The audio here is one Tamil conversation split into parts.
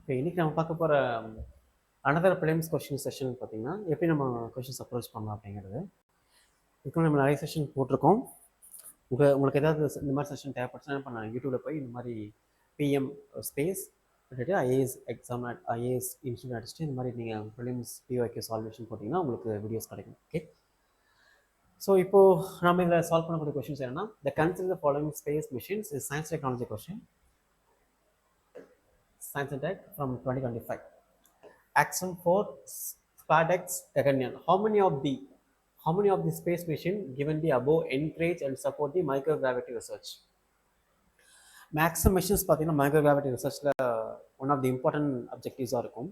இப்போ இன்றைக்கி நம்ம பார்க்க போகிற அனதர் ப்ரிலிம்ஸ் கொஷின் செஷன் பார்த்தீங்கன்னா எப்படி நம்ம கொஷின்ஸ் அப்ரோச் பண்ணலாம் அப்படிங்கிறது. இதுக்கு நம்ம நிறைய செஷன் போட்டிருக்கோம். உங்களுக்கு ஏதாவது இந்த மாதிரி செஷன் தேவைப்படுச்சுன்னா என்ன பண்ணலாம், யூடியூப்ல போய் இந்த மாதிரி PM space IAS exam IAS institute அடிச்சுட்டு இந்த மாதிரி நீங்கள் ப்ரிலிம்ஸ் PYQ சால்வேஷன் போட்டிங்கன்னா உங்களுக்கு வீடியோஸ் கிடைக்கும். ஓகே, ஸோ இப்போது நம்ம இதில் சால்வ் பண்ணக்கூடிய கொஷின்ஸ் என்னன்னா, த consider the following space machines is science technology question, Science and Tech from 2025. Axiom-4 SpaDeX Gaganyaan. How many of the space mission given the above encourage and support the microgravity research? Maximum missions பார்த்தீங்கன்னா microgravity researchல ஒன் ஆஃப் தி இம்பார்ட்டன்ட் அப்ஜெக்டிவ்ஸாக இருக்கும்.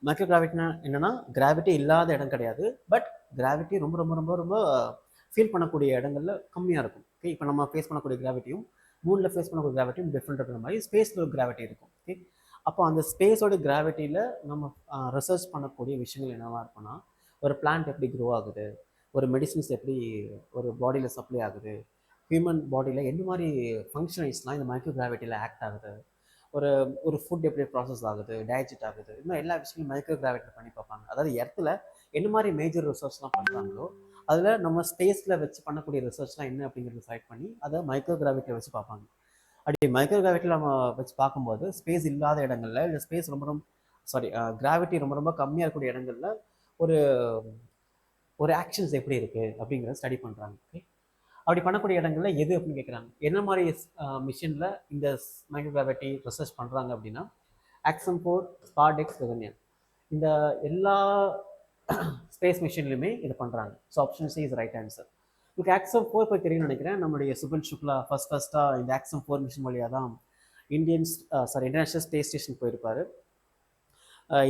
மைக்ரோகிராவிட்டினா என்னன்னா, கிராவிட்டி இல்லாத இடம் கிடையாது, பட் கிராவிட்டி ரொம்ப ரொம்ப ரொம்ப ரொம்ப ஃபீல் பண்ணக்கூடிய இடங்கள்ல கம்மியாக இருக்கும். ஓகே, இப்போ நம்ம ஃபேஸ் பண்ணக்கூடிய கிராவிட்டியும் மூணில் ஃபேஸ் பண்ணக்கூடிய கிராவிட்டியும் டிஃப்ரெண்ட் இருக்கிற மாதிரி ஸ்பேஸில் ஒரு கிராவிட்டி இருக்கும். ஓகே, அப்போ அந்த ஸ்பேஸோட கிராவிட்டியில் நம்ம ரிசர்ச் பண்ணக்கூடிய விஷயங்கள் என்னவா இருக்குன்னா, ஒரு பிளான்ட் எப்படி க்ரோ ஆகுது, ஒரு மெடிசின்ஸ் எப்படி ஒரு பாடியில் சப்ளை ஆகுது, ஹியூமன் பாடியில் என்ன மாதிரி ஃபங்க்ஷனைஸ்லாம் இந்த மைக்ரோ கிராவிட்டியில் ஆக்ட் ஆகுது, ஒரு ஒரு ஃபுட் எப்படி ப்ராசஸ் ஆகுது, டைஜெட் ஆகுது, இந்த மாதிரி எல்லா விஷயங்களும் மைக்ரோ கிராவிட்டியில் பண்ணி பார்ப்பாங்க. அதாவது எர்த்தில் என்ன மாதிரி மேஜர் ரிசர்ச்லாம் பண்ணுறாங்களோ அதில் நம்ம ஸ்பேஸில் வச்சு பண்ணக்கூடிய ரிசர்ச்லாம் என்ன அப்படிங்கிறது செலக்ட் பண்ணி அதை மைக்ரோ கிராவிட்டியில் வச்சு பார்ப்பாங்க. அப்படி மைக்ரோ கிராவிட்டியில் நம்ம வச்சு பார்க்கும்போது ஸ்பேஸ் இல்லாத இடங்கள்ல இல்லை ஸ்பேஸ் கிராவிட்டி ரொம்ப ரொம்ப கம்மியாக இருக்கக்கூடிய இடங்கள்ல ஒரு ஆக்ஷன்ஸ் எப்படி இருக்குது அப்படிங்கிறத ஸ்டடி பண்ணுறாங்க. ஓகே, அப்படி பண்ணக்கூடிய இடங்கள்ல எது அப்படின்னு கேட்குறாங்க. என்ன மாதிரி மிஷினில் இந்த மைக்ரோ கிராவிட்டி ரிசர்ச் பண்ணுறாங்க அப்படின்னா, Axiom-4 SpaDeX Mission. இந்த எல்லா ஸ்பேஸ் மிஷின்லையுமே இது பண்ணுறாங்க. So option C is right answer. உங்களுக்கு Axiom-4 போய் தெரியும்னு நினைக்கிறேன். நம்மளுடைய சுபன் சுக்லா ஃபர்ஸ்ட்டாக இந்த Axiom-4 மிஷின் வழியாக தான் இன்டர்நேஷ்னல் ஸ்பேஸ் ஸ்டேஷன் போயிருப்பார்.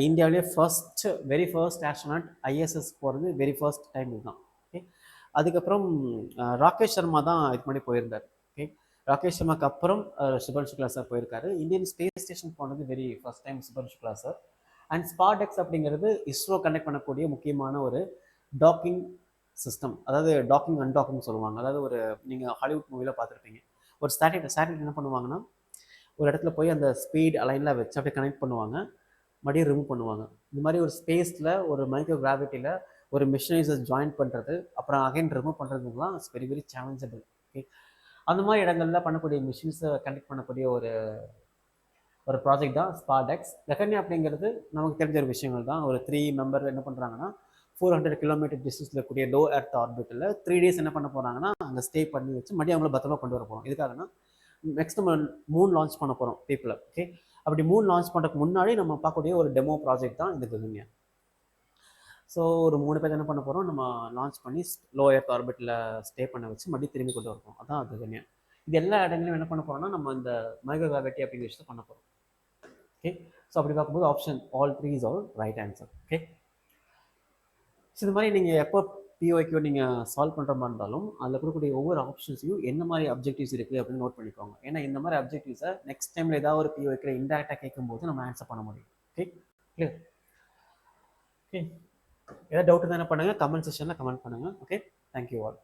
இந்தியாவிலே வெரி ஃபர்ஸ்ட் ஆஸ்ட்ரோனாட் ISS போகிறது வெரி ஃபர்ஸ்ட் டைம் இதுதான். ஓகே, அதுக்கப்புறம் ராகேஷ் சர்மா தான் இதுக்கு முன்னாடி போயிருந்தார். ஓகே, ராகேஷ் சர்மாக்கு அப்புறம் சுபன் சுக்லா சார் போயிருக்காரு. இந்தியன் ஸ்பேஸ் ஸ்டேஷன் போனது very first time Shubman Shukla sir. And SpaDeX அப்படிங்கிறது இஸ்ரோ கண்டக்ட் பண்ணக்கூடிய முக்கியமான ஒரு டாக்கிங் சிஸ்டம், அதாவது டாக்கிங் அன்டாக்கிங் சொல்லுவாங்க. அதாவது ஒரு நீங்கள் ஹாலிவுட் மூவியில் பார்த்துருப்பீங்க, ஒரு சேட்டலைட் என்ன பண்ணுவாங்கன்னா, ஒரு இடத்துல போய் அந்த ஸ்பீட் அலைனில் வச்சு அப்படியே கனெக்ட் பண்ணுவாங்க, மறுபடியும் ரிமூவ் பண்ணுவாங்க. இந்த மாதிரி ஒரு ஸ்பேஸில் ஒரு மைக்ரோ கிராவிட்டியில் ஒரு மிஷினரிஸை ஜாயின் பண்ணுறது அப்புறம் அகைன் ரிமூவ் பண்ணுறதுலாம் it's very very challengeable. Okay, அந்த மாதிரி இடங்கள்ல பண்ணக்கூடிய மிஷின்ஸை கண்டக்ட் பண்ணக்கூடிய ஒரு ப்ராஜெக்ட் தான் SpaDeX. ககன்யான் அப்படிங்கிறது நமக்கு தெரிஞ்ச ஒரு விஷயங்கள் தான். ஒரு 3 மெம்பர் என்ன பண்ணுறாங்கன்னா, 400 கிலோமீட்டர் டிஸ்டன்ஸில் கூடிய லோ எர்த் ஆர்பிட்டில் 3 days என்ன பண்ண போகிறாங்கன்னா, அங்கே ஸ்டே பண்ணி வச்சு மறுபடியும் அவங்கள பத்திரமா கொண்டு வர போகிறோம். இதுக்காகனா நெக்ஸ்ட் நம்ம மூன் லான்ச் பண்ண போகிறோம் பீப்புளை. ஓகே, அப்படி மூன் லான்ச் பண்ணுறதுக்கு முன்னாடி நம்ம பார்க்கக்கூடிய ஒரு டெமோ ப்ராஜெக்ட் தான் இந்த ககன்யான். ஸோ ஒரு 3 பேர் என்ன பண்ண போகிறோம், நம்ம லான்ச் பண்ணி லோ எர்த் ஆர்பிட்டில் ஸ்டே பண்ண வச்சு மறுபடியும் திரும்பி கொண்டு வரப்போம். அதான் ககன்யான். இது எல்லா இடங்களையும் என்ன பண்ண போகிறோம்னா, நம்ம இந்த மைக்ரோ கிராவிட்டி அப்படிங்கிற விஷயத்தை பண்ண போகிறோம். ஓகே, ஸோ அப்படி பார்க்கும்போது option all 3 is all right answer. Okay, so இது மாதிரி நீங்கள் எப்போ PYQ நீங்கள் சால்வ் பண்ணுற மாதிரி இருந்தாலும் அதில் கொடுக்கக்கூடிய ஒவ்வொரு ஆப்ஷன்ஸையும் என்ன மாதிரி அப்ஜெக்டிவ்ஸ் இருக்குது அப்படின்னு நோட் பண்ணிக்கோங்க. ஏன்னா இந்த மாதிரி அப்ஜெக்டிவ்ஸை நெக்ஸ்ட் டைமில் ஏதாவது ஒரு PYQ இன்டெரக்டாக கேட்கும்போது நம்ம ஆன்சர் பண்ண முடியும். Okay, clear? ஓகே, ஏதாவது டவுட் தானே பண்ணுங்கள், கமெண்ட் செக்ஷனில் கமெண்ட் பண்ணுங்கள். Okay, thank you all.